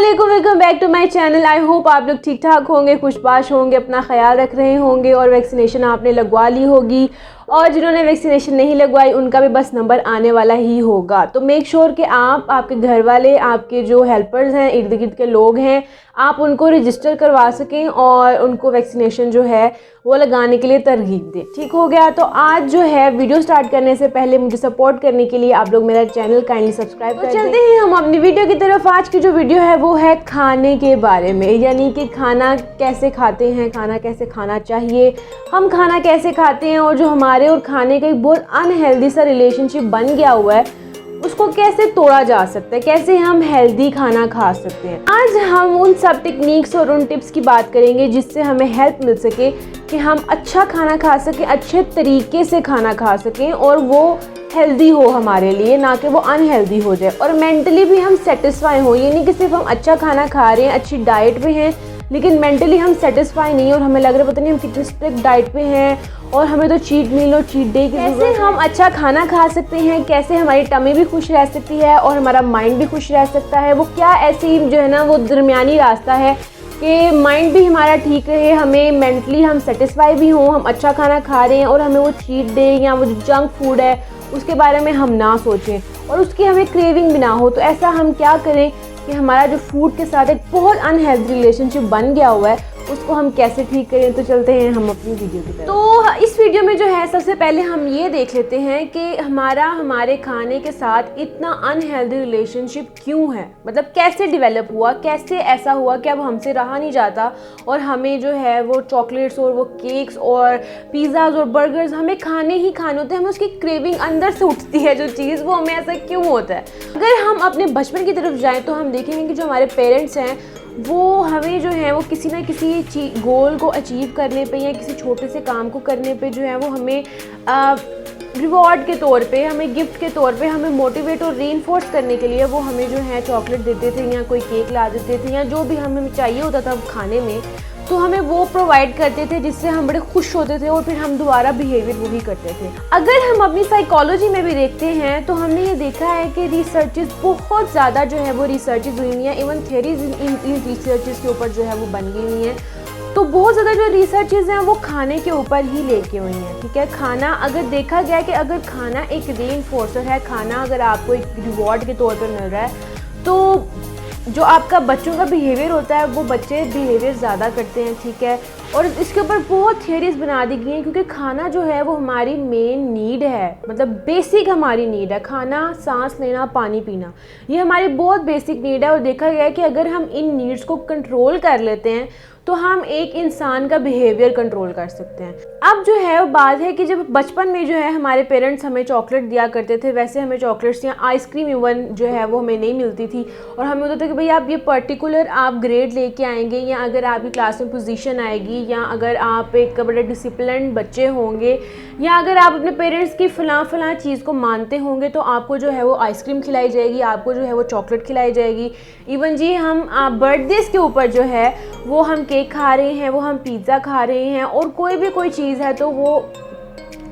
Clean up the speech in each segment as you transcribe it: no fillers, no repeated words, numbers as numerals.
अस्सलामुअलैकुम, welcome back to my channel. I hope आप लोग ठीक ठाक होंगे, खुशबाश होंगे, अपना ख्याल रख रहे होंगे और वैक्सीनेशन आपने लगवा ली होगी। और जिन्होंने वैक्सीनेशन नहीं लगवाई उनका भी बस नंबर आने वाला ही होगा। तो मेक श्योर कि आप, आपके घर वाले, आपके जो हेल्पर्स हैं, इर्द गिर्द के लोग हैं, आप उनको रजिस्टर करवा सकें और उनको वैक्सीनेशन जो है वो लगाने के लिए तरगीब दें। ठीक हो गया। तो आज जो है वीडियो स्टार्ट करने से पहले मुझे सपोर्ट करने के लिए आप लोग मेरा चैनल काइंडली सब्सक्राइब कर दें। चलते हैं हम अपनी वीडियो की तरफ। आज की जो वीडियो है वो है खाने के बारे में, यानी कि खाना कैसे खाते हैं, खाना कैसे खाना चाहिए, हम खाना कैसे खाते हैं और जो हमारे और खाने का एक बहुत अनहेल्दी सा रिलेशनशिप बन गया हुआ है उसको कैसे तोड़ा जा सकता है, कैसे हम हेल्दी खाना खा सकते हैं। आज हम उन सब टेक्निक्स और उन टिप्स की बात करेंगे जिससे हमें हेल्प मिल सके कि हम अच्छा खाना खा सकें, अच्छे तरीके से खाना खा सकें और वो हेल्दी हो हमारे लिए, ना कि वो अनहेल्दी हो जाए। और मेंटली भी हम सेटिस्फाई हो, ये नहीं कि सिर्फ हम अच्छा खाना खा रहे हैं, अच्छी डाइट पे हैं, लेकिन मेंटली हम सेटिस्फाई नहीं और हमें लग रहा है पता नहीं हम कितने स्ट्रिक्ट डाइट पे हैं और हमें तो चीट मील और चीट डे की कैसे हम अच्छा खाना खा सकते हैं, कैसे हमारी टमी भी खुश रह सकती है और हमारा माइंड भी खुश रह सकता है। वो क्या ऐसी जो है ना वो दरमियानी रास्ता है कि माइंड भी हमारा ठीक रहे, हमें मेंटली हम सेटिस्फाई भी हों, हम अच्छा खाना खा रहे हैं और हमें वो चीट डे या वो जो जंक फूड है उसके बारे में हम ना सोचें और उसकी हमें क्रेविंग भी ना हो। तो ऐसा हम क्या करें कि हमारा जो फूड के साथ एक बहुत अनहेल्दी रिलेशनशिप बन गया हुआ है उसको हम कैसे ठीक करें। तो चलते हैं हम अपनी वीडियो की तरफ। तो इस वीडियो में जो है सबसे पहले हम ये देख लेते हैं कि हमारे खाने के साथ इतना अनहेल्दी रिलेशनशिप क्यों है, मतलब कैसे डेवलप हुआ, कैसे ऐसा हुआ कि अब हमसे रहा नहीं जाता और हमें जो है वो चॉकलेट्स और वो केक्स और पिज़्ज़ाज और बर्गर्स हमें खाने ही खाने होते हैं, हमें उसकी क्रेविंग अंदर से उठती है जो चीज़, वो हमें ऐसा क्यों होता है। अगर हम अपने बचपन की तरफ जाएँ तो हम देखेंगे कि जो हमारे पेरेंट्स हैं वो हमें जो है वो किसी ना किसी गोल को अचीव करने पे या किसी छोटे से काम को करने पे जो है वो हमें रिवॉर्ड के तौर पे, हमें गिफ्ट के तौर पे, हमें मोटिवेट और रीइंफोर्स करने के लिए वो हमें जो है चॉकलेट देते थे या कोई केक ला देते थे या जो भी हमें चाहिए होता था खाने में, तो हमें वो प्रोवाइड करते थे जिससे हम बड़े खुश होते थे और फिर हम दोबारा बिहेवियर वही करते थे। अगर हम अपनी साइकोलॉजी में भी देखते हैं तो हमने ये देखा है कि रिसर्चेस बहुत ज़्यादा जो है वो रिसर्चेस हुई हुई हैं, इवन थ्योरीज इन रिसर्चेस के ऊपर जो है वो बन गई हुई हैं। तो बहुत ज़्यादा जो रिसर्चेज हैं वो खाने के ऊपर ही लेके हुई हैं। ठीक है, खाना अगर देखा गया कि अगर खाना एक रीइंफोर्सर है, खाना अगर आपको एक रिवॉर्ड के तौर पर मिल रहा है तो जो आपका बच्चों का बिहेवियर होता है वो बच्चे बिहेवियर ज़्यादा करते हैं। ठीक है, और इसके ऊपर बहुत थियरीज बना दी गई हैं क्योंकि खाना जो है वो हमारी मेन नीड है, मतलब बेसिक हमारी नीड है। खाना, सांस लेना, पानी पीना, ये हमारी बहुत बेसिक नीड है और देखा गया है कि अगर हम इन नीड्स को कंट्रोल कर लेते हैं तो हम एक इंसान का बिहेवियर कंट्रोल कर सकते हैं। अब जो है वो बात है कि जब बचपन में जो है हमारे पेरेंट्स हमें चॉकलेट दिया करते थे, वैसे हमें चॉकलेट्स या आइसक्रीम इवन जो है वो हमें नहीं मिलती थी और हमें होता था कि भाई आप ये पर्टिकुलर आप ग्रेड लेके आएंगे या अगर आपकी क्लास में पोजीशन आएगी या अगर आप एक बड़े डिसिप्लिन बच्चे होंगे या अगर आप अपने पेरेंट्स की फ़लाँ चीज़ को मानते होंगे तो आपको जो है वो आइसक्रीम खिलाई जाएगी, आपको जो है वो चॉकलेट खिलाई जाएगी। इवन जी हम बर्थडेज़ के ऊपर जो है वो हम केक खा रहे हैं, वो हम पिज़्ज़ा खा रहे हैं और कोई चीज़ है तो वो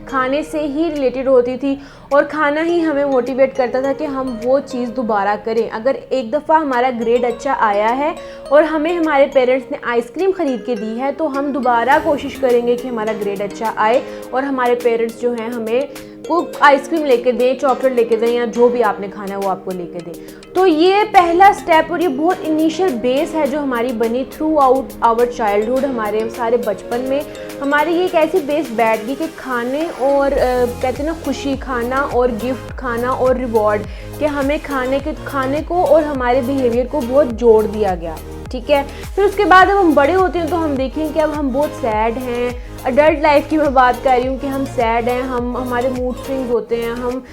खाने से ही रिलेटेड होती थी और खाना ही हमें मोटिवेट करता था कि हम वो चीज़ दोबारा करें। अगर एक दफ़ा हमारा ग्रेड अच्छा आया है और हमें हमारे पेरेंट्स ने आइसक्रीम ख़रीद के दी है तो हम दोबारा कोशिश करेंगे कि हमारा ग्रेड अच्छा आए और हमारे पेरेंट्स जो हैं हमें वो आइसक्रीम लेके दें, चॉकलेट लेके दें या जो भी आपने खाना है वो आपको लेके दें। तो ये पहला स्टेप और ये बहुत इनिशियल बेस है जो हमारी बनी थ्रू आउट आवर चाइल्डहुड, हमारे सारे बचपन में हमारी ये एक ऐसी बेस बैठ गई कि खाने और कहते हैं ना खुशी, खाना और गिफ्ट, खाना और रिवॉर्ड, कि हमें खाने को और हमारे बिहेवियर को बहुत जोड़ दिया गया। ठीक है, फिर उसके बाद जब हम बड़े होते हैं तो हम देखें कि अब हम बहुत सैड हैं। अडल्ट लाइफ की मैं बात कर रही हूँ कि हम सैड हैं, हमारे मूड स्विंग्स होते हैं, हम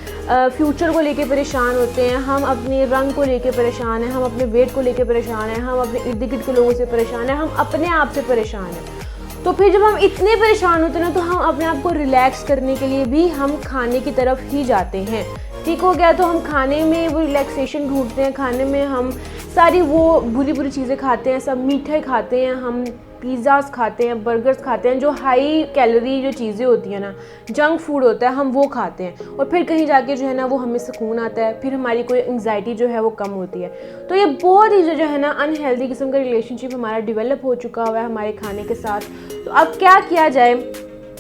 फ्यूचर को लेके परेशान होते हैं, हम अपने रंग को लेके परेशान हैं, हम अपने वेट को लेके परेशान हैं, हम अपने इर्द गिर्द के लोगों से परेशान हैं, हम अपने आप से परेशान हैं। तो फिर जब हम इतने परेशान होते हैं ना तो हम अपने आप को रिलैक्स करने के लिए भी हम खाने की तरफ ही जाते हैं। ठीक हो गया, तो हम खाने में वो रिलैक्सेशन ढूंढते हैं, खाने में हम सारी वो बुरी बुरी चीज़ें खाते हैं, सब मीठे खाते हैं, हम पिज़्ज़ास खाते हैं, बर्गर्स खाते हैं, जो हाई कैलोरी जो चीज़ें होती हैं ना, जंक फूड होता है, हम वो खाते हैं और फिर कहीं जाके जो है ना वो हमें सुकून आता है, फिर हमारी कोई एंग्जाइटी जो है वो कम होती है। तो ये बहुत ही जो है ना अनहेल्दी किस्म का रिलेशनशिप हमारा डेवलप हो चुका हुआ है हमारे खाने के साथ। तो अब क्या किया जाए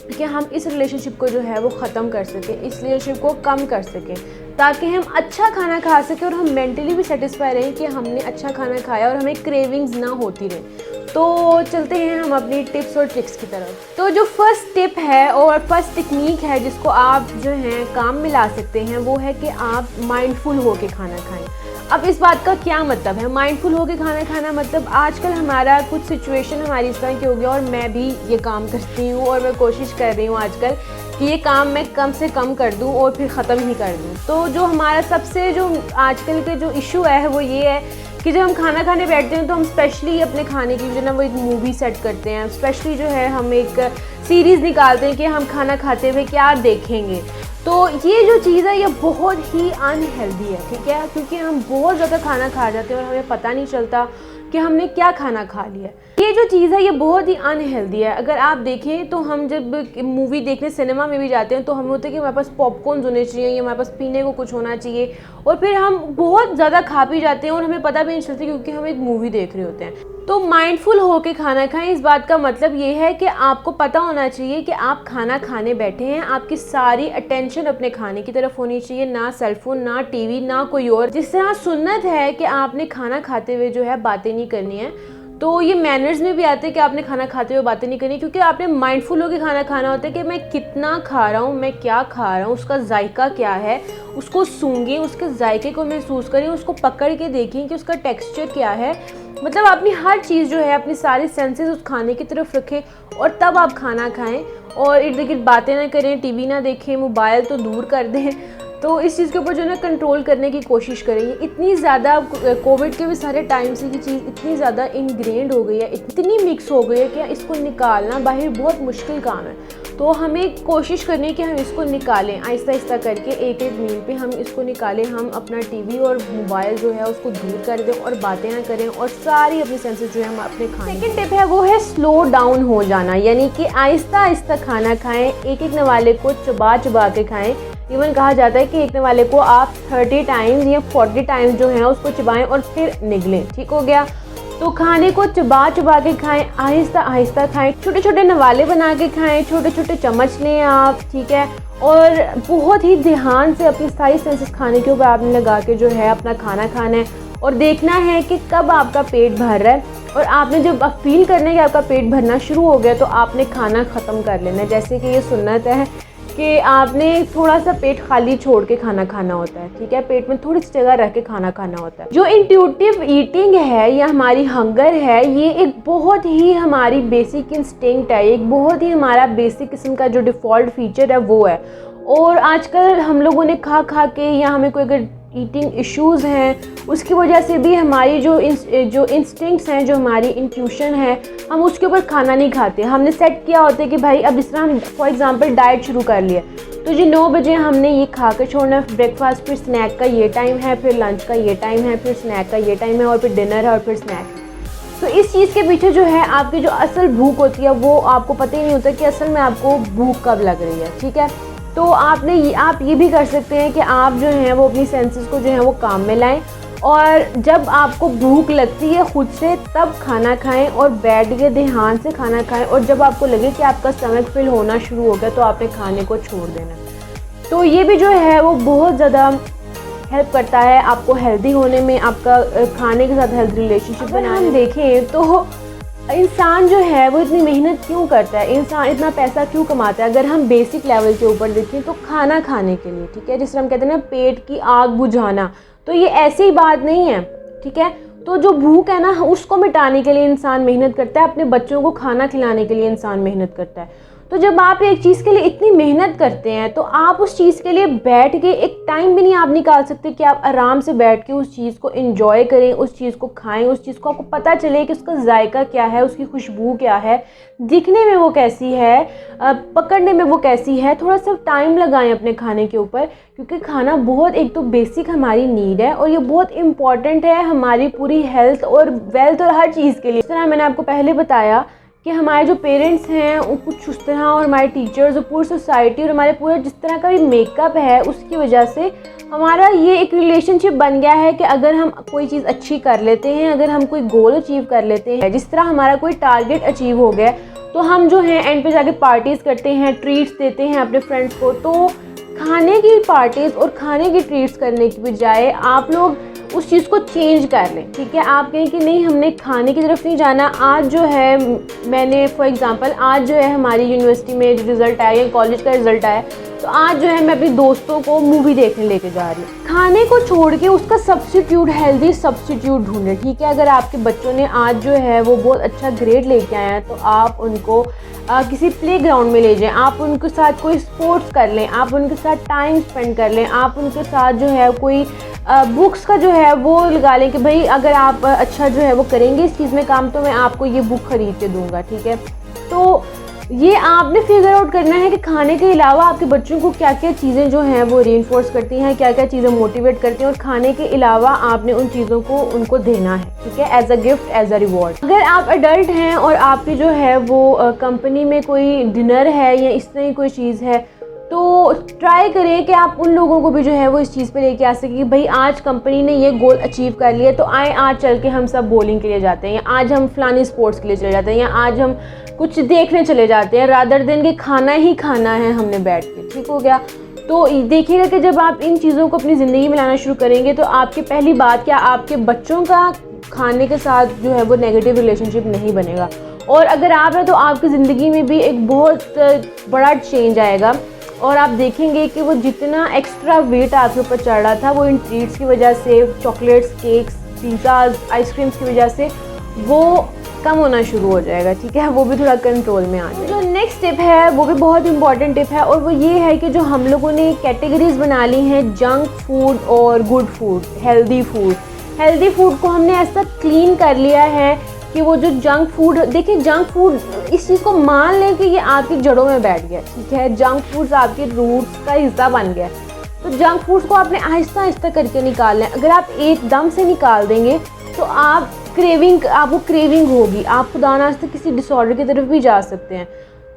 कि हम इस रिलेशनशिप को जो है वो ख़त्म कर सकें, इस रिलेशनशिप को कम कर सकें, ताकि हम अच्छा खाना खा सकें और हम मेंटली भी सेटिस्फाई रहें कि हमने अच्छा खाना खाया और हमें क्रेविंग्स ना होती रहें। तो चलते हैं हम अपनी टिप्स और ट्रिक्स की तरफ। तो जो फर्स्ट टिप है और फर्स्ट टेक्निक है जिसको आप जो हैं काम में ला सकते हैं, वो है कि आप माइंडफुल होके खाना खाएं। अब इस बात का क्या मतलब है माइंडफुल होके खाना खाना? मतलब आजकल हमारा कुछ सिचुएशन हमारी इस तरह की हो गया और मैं भी ये काम करती हूँ और मैं कोशिश कर रही हूँ आजकल कि ये काम मैं कम से कम कर दूँ और फिर ख़त्म ही कर दूँ। तो जो हमारा सबसे जो आजकल के जो इशू है वो ये है कि जब हम खाना खाने बैठते हैं तो हम स्पेशली अपने खाने की जो ना वो एक मूवी सेट करते हैं, स्पेशली जो है हम एक सीरीज़ निकालते हैं कि हम खाना खाते हुए क्या देखेंगे। तो ये जो चीज़ है ये बहुत ही अनहेल्दी है, ठीक है, क्योंकि हम बहुत ज़्यादा खाना खा जाते हैं और हमें पता नहीं चलता कि हमने क्या खाना खा लिया। ये जो चीज़ है ये बहुत ही अनहेल्दी है। अगर आप देखें तो हम जब मूवी देखने सिनेमा में भी जाते हैं तो हमें होता है कि हमारे पास पॉपकॉर्न होने चाहिए या हमारे पास पीने को कुछ होना चाहिए और फिर हम बहुत ज़्यादा खा पी जाते हैं और हमें पता भी नहीं चलती क्योंकि हम एक मूवी देख रहे होते हैं। तो माइंडफुल होके खाना खाएं, इस बात का मतलब ये है कि आपको पता होना चाहिए कि आप खाना खाने बैठे हैं, आपकी सारी अटेंशन अपने खाने की तरफ होनी चाहिए, ना सेलफोन, ना टीवी, ना कोई और। जिस तरह सुन्नत है कि आपने खाना खाते हुए जो है बातें नहीं करनी है, तो ये मैनर्स में भी आते हैं कि आपने खाना खाते हुए बातें नहीं करनी, क्योंकि आपने माइंडफुल होकर खाना खाना होता है कि मैं कितना खा रहा हूँ, मैं क्या खा रहा हूँ, उसका जायका क्या है, उसको सूंघें, उसके जायके को महसूस करें, उसको पकड़ के देखें कि उसका टेक्सचर क्या है। मतलब अपनी हर चीज़ जो है, अपनी सारी सेंसेस उस खाने की तरफ रखें और तब आप खाना खाएं और इर्द गिर्द बातें ना करें, टीवी ना देखें, मोबाइल तो दूर कर दें। तो इस चीज़ के ऊपर जो है ना कंट्रोल करने की कोशिश करेंगे। इतनी ज़्यादा कोविड के भी सारे टाइम से ये चीज़ इतनी ज़्यादा इनग्रेंड हो गई है, इतनी मिक्स हो गई है कि इसको निकालना बाहर बहुत मुश्किल काम है। तो हमें कोशिश करनी है कि हम इसको निकालें आहिस्ता आहिस्ता करके, एक एक मील पे हम इसको निकालें, हम अपना टीवी और मोबाइल जो है उसको दूर कर दें और बातें ना करें और सारी अपनी सेंसेस जो है हम अपने खाएं। सेकंड टिप है वो है स्लो डाउन हो जाना, यानी कि आहिस्ता आहिस्ता खाना खाएं, एक एक नवाले को चबा चबा के खाएं। इवन कहा जाता है कि एक नवाले को आप 30 टाइम्स या 40 टाइम्स जो है उसको चबाएं और फिर निगलें। ठीक हो गया? तो खाने को चबा चबा के खाएं, आहिस्ता आहिस्ता खाएं, छोटे छोटे नवाले बना के खाएं, छोटे छोटे चम्मच लें आप, ठीक है, और बहुत ही ध्यान से अपनी सारी सेंसेस खाने के ऊपर आपने लगा के जो है अपना खाना खाना है और देखना है कि कब आपका पेट भर रहा है। और आपने जब आप फील करना है कि आपका पेट भरना शुरू हो गया तो आपने खाना ख़त्म कर लेना है। जैसे कि ये सुन्नत है कि आपने थोड़ा सा पेट खाली छोड़ के खाना खाना होता है, ठीक है, पेट में थोड़ी सी जगह रह के खाना खाना होता है। जो इंट्यूटिव ईटिंग है या हमारी हंगर है, ये एक बहुत ही हमारी बेसिक इंस्टिंक्ट है, एक बहुत ही हमारा बेसिक किस्म का जो डिफ़ॉल्ट फीचर है वो है। और आजकल हम लोगों ने खा खा के या हमें कोई अगर ईटिंग इश्यूज़ हैं उसकी वजह से भी हमारी जो इंस्टिंक्ट्स हैं, जो हमारी इंट्यूशन है, हम उसके ऊपर खाना नहीं खाते। हमने सेट किया होता है कि भाई अब इस तरह हम फॉर एग्जांपल डाइट शुरू कर लिया तो जी 9 बजे हमने ये खा कर छोड़ना है, ब्रेकफास्ट, फिर स्नैक का ये टाइम है, फिर लंच का ये टाइम है, फिर स्नैक का ये टाइम है और फिर डिनर है और फिर स्नैक। तो इस चीज़ के पीछे जो है आपकी जो असल भूख होती है वो आपको पता ही नहीं होता कि असल में आपको भूख कब लग रही है, ठीक है। तो आप ये भी कर सकते हैं कि आप जो हैं वो अपनी सेंसेस को जो है वो काम में लाएं और जब आपको भूख लगती है खुद से तब खाना खाएं और बैठ के ध्यान से खाना खाएं और जब आपको लगे कि आपका स्टमक फिल होना शुरू हो गया तो आपने खाने को छोड़ देना। तो ये भी जो है वो बहुत ज़्यादा हेल्प करता है आपको हेल्दी होने में, आपका खाने के साथ हेल्दी रिलेशनशिप बनाने। हम देखें तो इंसान जो है वो इतनी मेहनत क्यों करता है, इंसान इतना पैसा क्यों कमाता है? अगर हम बेसिक लेवल के ऊपर देखें तो खाना खाने के लिए, ठीक है, जिस तरह हम कहते हैं ना पेट की आग बुझाना, तो ये ऐसी ही बात नहीं है, ठीक है। तो जो भूख है ना उसको मिटाने के लिए इंसान मेहनत करता है, अपने बच्चों को खाना खिलाने के लिए इंसान मेहनत करता है। तो जब आप एक चीज़ के लिए इतनी मेहनत करते हैं तो आप उस चीज़ के लिए बैठ के एक टाइम भी नहीं आप निकाल सकते कि आप आराम से बैठ के उस चीज़ को एंजॉय करें, उस चीज़ को खाएं, उस चीज़ को आपको पता चले कि उसका जायका क्या है, उसकी खुशबू क्या है, दिखने में वो कैसी है, पकड़ने में वो कैसी है। थोड़ा सा टाइम लगाएं अपने खाने के ऊपर, क्योंकि खाना बहुत एक तो बेसिक हमारी नीड है और ये बहुत इम्पॉर्टेंट है हमारी पूरी हेल्थ और वेल्थ और हर चीज़ के लिए। इस तरह मैंने आपको पहले बताया कि हमारे जो पेरेंट्स हैं वो कुछ उस तरह, और हमारे टीचर्स और पूरी सोसाइटी और हमारे पूरे जिस तरह का भी मेकअप है उसकी वजह से हमारा ये एक रिलेशनशिप बन गया है कि अगर हम कोई चीज़ अच्छी कर लेते हैं, अगर हम कोई गोल अचीव कर लेते हैं, जिस तरह हमारा कोई टारगेट अचीव हो गया, तो हम जो है एंड पे जाके पार्टीज़ करते हैं, ट्रीट्स देते हैं अपने फ्रेंड्स को। तो खाने की पार्टीज़ और खाने की ट्रीट्स करने की बजाय आप लोग उस चीज़ को चेंज कर लें, ठीक है। आप कहें कि नहीं हमने खाने की तरफ नहीं जाना। आज जो है मैंने फॉर एग्ज़ाम्पल आज जो है हमारी यूनिवर्सिटी में जो रिज़ल्ट आया या कॉलेज का रिज़ल्ट आया, तो आज जो है मैं अपने दोस्तों को मूवी देखने लेके जा रही हूँ। खाने को छोड़ के उसका सब्स्टिट्यूट, हेल्दी सब्स्टिट्यूट ढूंढें, ठीक है। अगर आपके बच्चों ने आज जो है वो बहुत अच्छा ग्रेड लेके आए हैं तो आप उनको किसी प्लेग्राउंड में ले जाएं, आप उनके साथ कोई स्पोर्ट्स कर लें, आप उनके साथ टाइम स्पेंड कर लें, आप उनके साथ जो है कोई बुक्स का जो है वो लगा लें कि भाई अगर आप अच्छा जो है वो करेंगे इस चीज़ में काम तो मैं आपको ये बुक ख़रीद के दूंगा, ठीक है। तो ये आपने फिगर आउट करना है कि खाने के अलावा आपके बच्चों को क्या क्या चीज़ें जो हैं वो रीइंफोर्स करती हैं, क्या क्या चीज़ें मोटिवेट करती हैं, और खाने के अलावा आपने उन चीज़ों को उनको देना है, ठीक है, as a gift, as a reward. अगर आप अडल्ट हैं और आपकी जो है वो कंपनी में कोई डिनर है या इस तरह की कोई चीज़ है, तो ट्राई करें कि आप उन लोगों को भी जो है वो इस चीज़ पे लेके आ सकें कि भाई आज कंपनी ने ये गोल अचीव कर लिया तो आए आज चल के हम सब बॉलिंग के लिए जाते हैं, या आज हम फलानी स्पोर्ट्स के लिए चले जाते हैं, या आज हम कुछ देखने चले जाते हैं, रादर देन कि खाना ही खाना है हमने बैठ के, ठीक हो गया। तो देखिएगा कि जब आप इन चीज़ों को अपनी ज़िंदगी में लाना शुरू करेंगे तो आपकी पहली बात क्या, आपके बच्चों का खाने के साथ जो है वो नेगेटिव रिलेशनशिप नहीं बनेगा, और अगर आप हैं तो आपकी ज़िंदगी में भी एक बहुत बड़ा चेंज आएगा। और आप देखेंगे कि वो जितना एक्स्ट्रा वेट आपके ऊपर चढ़ रहा था वो इन ट्रीट्स की वजह से, चॉकलेट्स, केक्स, पिज़्ज़ाज़, आइसक्रीम्स की वजह से वो कम होना शुरू हो जाएगा, ठीक है, वो भी थोड़ा कंट्रोल में आ जाएगा। जो नेक्स्ट टिप है वो भी बहुत इंपॉर्टेंट टिप है, और वो ये है कि जो हम लोगों ने कैटेगरीज बना ली हैं जंक फूड और good food, healthy food. Healthy food को हमने ऐसा क्लीन कर लिया है कि वो जो जंक फूड, देखिए जंक फूड इस चीज़ को मान लें कि ये आपकी जड़ों में बैठ गया, ठीक है, जंक फूड्स आपके रूट्स का हिस्सा बन गया। तो जंक फूड्स को आपने आहिस्ता आहिस्ता करके निकालना है। अगर आप एकदम से निकाल देंगे तो आपको क्रेविंग होगी, आप खुदा ना खास्ता किसी डिसऑर्डर की तरफ भी जा सकते हैं।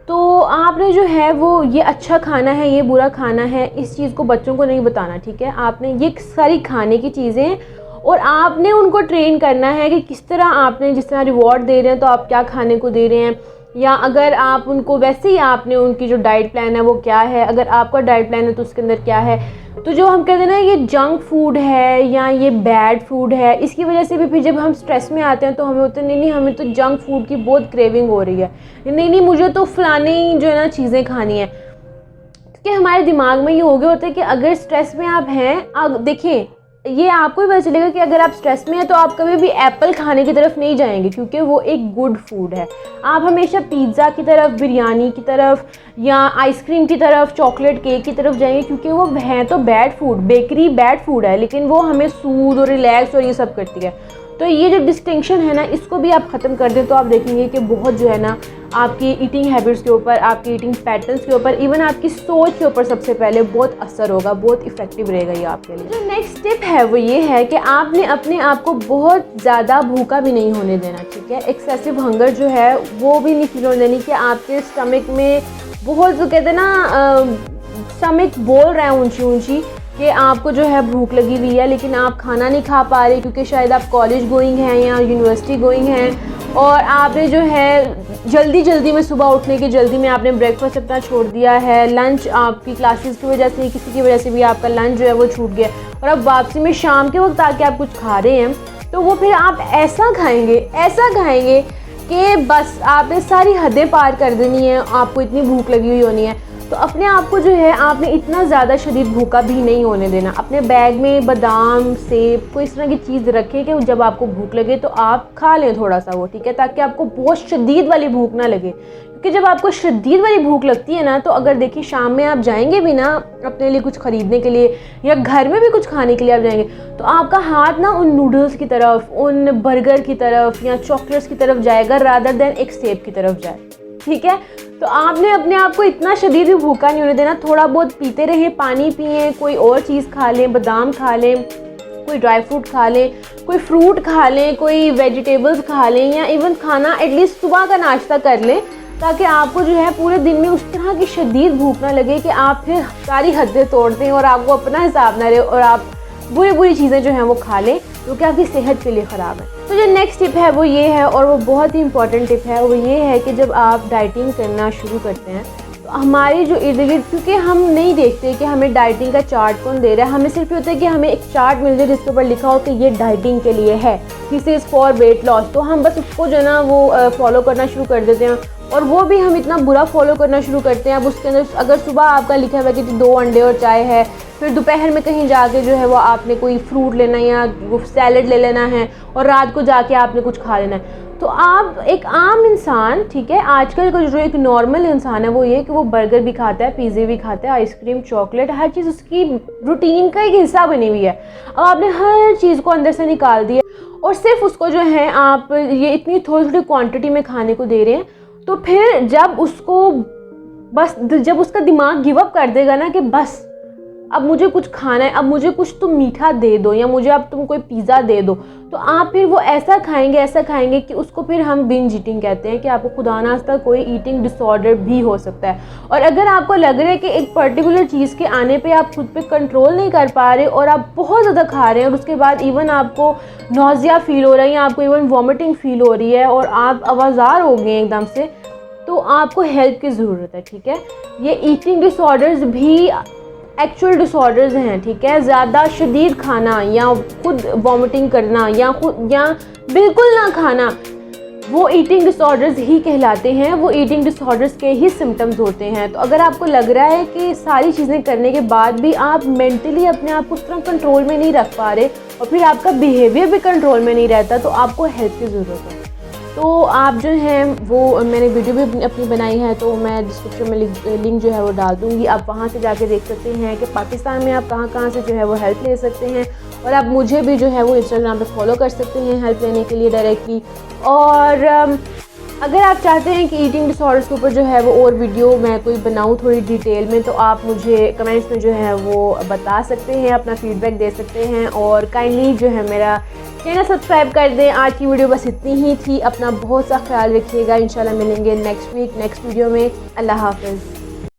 तो आपने जो है वो ये अच्छा खाना है, ये बुरा खाना है, इस चीज़ को बच्चों को नहीं बताना, ठीक है। आपने ये सारी खाने की चीज़ें और आपने उनको ट्रेन करना है कि किस तरह आपने, जिस तरह रिवॉर्ड दे रहे हैं तो आप क्या खाने को दे रहे हैं, या अगर आप उनको वैसे ही आपने उनकी जो डाइट प्लान है वो क्या है, अगर आपका डाइट प्लान है तो उसके अंदर क्या है। तो जो हम कहते हैं ना ये जंक फूड है या ये बैड फूड है, इसकी वजह से भी फिर जब हम स्ट्रेस में आते हैं तो हमें होता है नहीं हमें तो जंक फूड की बहुत क्रेविंग हो रही है, नहीं मुझे तो फलानी जो है ना चीज़ें खानी है। क्योंकि हमारे दिमाग में ये हो गया होता है कि अगर स्ट्रेस में आप हैं, देखिए ये आपको भी पता चलेगा कि अगर आप स्ट्रेस में हैं तो आप कभी भी एप्पल खाने की तरफ नहीं जाएंगे, क्योंकि वो एक गुड फूड है। आप हमेशा पिज़्ज़ा की तरफ, बिरयानी की तरफ, या आइसक्रीम की तरफ, चॉकलेट केक की तरफ जाएंगे, क्योंकि वो हैं तो bad food, bakery bad food है, लेकिन वो हमें सूद और रिलैक्स और ये सब करती है। तो ये जो डिस्टिंक्शन है ना, इसको भी आप ख़त्म कर दें तो आप देखेंगे कि बहुत जो है ना आपकी ईटिंग हैबिट्स के ऊपर, आपकी ईटिंग पैटर्न्स के ऊपर, इवन आपकी सोच के ऊपर सबसे पहले बहुत असर होगा, बहुत इफेक्टिव रहेगा ये आपके लिए। जो नेक्स्ट टिप है वो ये है कि आपने अपने आप को बहुत ज़्यादा भूखा भी नहीं होने देना, ठीक है। एक्सेसिव हंगर जो है वो भी नहीं फील होने देनी कि आपके स्टमक में बहुत, जो कहते हैं ना स्टमक बोल रहा है ऊंची ऊंची कि आपको जो है भूख लगी हुई है, लेकिन आप खाना नहीं खा पा रहे क्योंकि शायद आप कॉलेज गोइंग हैं या यूनिवर्सिटी गोइंग हैं, और आपने जो है जल्दी में सुबह उठने की जल्दी में आपने ब्रेकफास्ट अपना छोड़ दिया है, लंच आपकी क्लासेस की वजह से, किसी की वजह से भी आपका लंच जो है वो छूट गया, और अब वापसी में शाम के वक्त आके आप कुछ खा रहे हैं, तो वो फिर आप ऐसा खाएंगे कि बस आपने सारी हदें पार कर देनी है, आपको इतनी भूख लगी हुई होनी है। तो अपने आप को जो है आपने इतना ज़्यादा शदीद भूखा भी नहीं होने देना। अपने बैग में बादाम, सेब, कोई इस तरह की चीज़ रखें कि जब आपको भूख लगे तो आप खा लें थोड़ा सा वो, ठीक है, ताकि आपको बहुत शदीद वाली भूख ना लगे। क्योंकि जब आपको शदीद वाली भूख लगती है ना, तो अगर देखिए शाम में आप जाएंगे भी ना अपने लिए कुछ ख़रीदने के लिए या घर में भी कुछ खाने के लिए आप जाएंगे, तो आपका हाथ ना उन नूडल्स की तरफ, उन बर्गर की तरफ या चॉकलेट्स की तरफ जाएगा रादर देन एक सेब की तरफ जाए। ठीक है, तो आपने अपने आप को इतना शदीद भी भूखा नहीं होने देना। थोड़ा बहुत पीते रहें, पानी पिएँ, कोई और चीज़ खा लें, बादाम खा लें, कोई ड्राई फ्रूट खा लें, कोई फ्रूट खा लें, कोई वेजिटेबल्स खा लें, या इवन खाना एटलीस्ट सुबह का नाश्ता कर लें, ताकि आपको जो है पूरे दिन में उस तरह की शदीद भूख ना लगे कि आप फिर सारी हदें तोड़ दें और आपको अपना हिसाब ना रहे और आप बुरी बुरी चीज़ें जो हैं वो खा लें जो कि आपकी सेहत के लिए ख़राब है। तो जो नेक्स्ट टिप है वो ये है, और वो बहुत ही इंपॉर्टेंट टिप है, वो ये है कि जब आप डाइटिंग करना शुरू करते हैं तो हमारी जो इर्द गिर्द, क्योंकि हम नहीं देखते कि हमें डाइटिंग का चार्ट कौन दे रहा है, हमें सिर्फ ये होता है कि हमें एक चार्ट मिल जाए जिसके ऊपर लिखा हो कि ये डाइटिंग के लिए है, this is for weight loss, तो हम बस उसको जो है ना वो फॉलो करना शुरू कर देते हैं। और वो भी हम इतना बुरा फॉलो करना शुरू करते हैं। अब उसके अंदर अगर सुबह आपका लिखा हुआ है कि 2 अंडे और चाय है, फिर दोपहर में कहीं जाके जो है वो आपने कोई फ्रूट लेना या वो सैलड ले लेना है, और रात को जाके आपने कुछ खा लेना है, तो आप एक आम इंसान, ठीक है, आजकल का जो एक नॉर्मल इंसान है वो ये कि वो बर्गर भी खाता है, पिज़्ज़े भी खाता है, आइसक्रीम, चॉकलेट, हर चीज़ उसकी रूटीन का एक हिस्सा बनी हुई है। अब आपने हर चीज़ को अंदर से निकाल दिया और सिर्फ उसको जो है आप ये इतनी थोड़ी थोड़ी क्वांटिटी में खाने को दे रहे हैं, तो फिर जब उसका दिमाग गिव अप कर देगा ना कि बस अब मुझे कुछ खाना है, अब मुझे कुछ तुम मीठा दे दो या मुझे अब तुम कोई पिज़्ज़ा दे दो, तो आप फिर वो ऐसा खाएंगे कि उसको फिर हम बिंज ईटिंग कहते हैं कि आपको खुदा ना खास्ता कोई ईटिंग डिसऑर्डर भी हो सकता है। और अगर आपको लग रहा है कि एक पर्टिकुलर चीज़ के आने पे आप खुद पे कंट्रोल नहीं कर पा रहे और आप बहुत ज़्यादा खा रहे हैं और उसके बाद इवन आपको नौजिया फील हो रहा है या आपको इवन वॉमिटिंग फील हो रही है और आप आवाज़ार हो गए एकदम से, तो आपको हेल्प की ज़रूरत है। ठीक है, ये ईटिंग डिसऑर्डर्स भी एक्चुअल डिसऑर्डर्स हैं। ठीक है, ज़्यादा शदीद खाना या खुद वॉमिटिंग करना या बिल्कुल ना खाना, वो ईटिंग डिसऑर्डर्स ही कहलाते हैं, वो ईटिंग डिसऑर्डर्स के ही सिम्टम्स होते हैं। तो अगर आपको लग रहा है कि सारी चीज़ें करने के बाद भी आप मेंटली अपने आप को उस तरह कंट्रोल में नहीं रख पा रहे और फिर आपका बिहेवियर भी कंट्रोल में नहीं रहता, तो आपको हेल्प की ज़रूरत है। तो आप जो हैं वो, मैंने वीडियो भी अपनी बनाई है, तो मैं डिस्क्रिप्शन में लिंक जो है वो डाल दूँगी, आप वहाँ से जाके देख सकते हैं कि पाकिस्तान में आप कहाँ से जो है वो हेल्प ले सकते हैं। और आप मुझे भी जो है वो इंस्टाग्राम पे फॉलो कर सकते हैं हेल्प लेने के लिए डायरेक्टली। और अगर आप चाहते हैं कि ईटिंग डिसऑर्डर्स के ऊपर जो है वो और वीडियो मैं कोई बनाऊँ थोड़ी डिटेल में, तो आप मुझे कमेंट्स में जो है वो बता सकते हैं, अपना फीडबैक दे सकते हैं। और काइंडली जो है मेरा चैनल सब्सक्राइब कर दें। आज की वीडियो बस इतनी ही थी। अपना बहुत सा ख्याल रखिएगा। इंशाल्लाह मिलेंगे नेक्स्ट वीक नेक्स्ट वीडियो में। अल्लाह हाफ़िज़।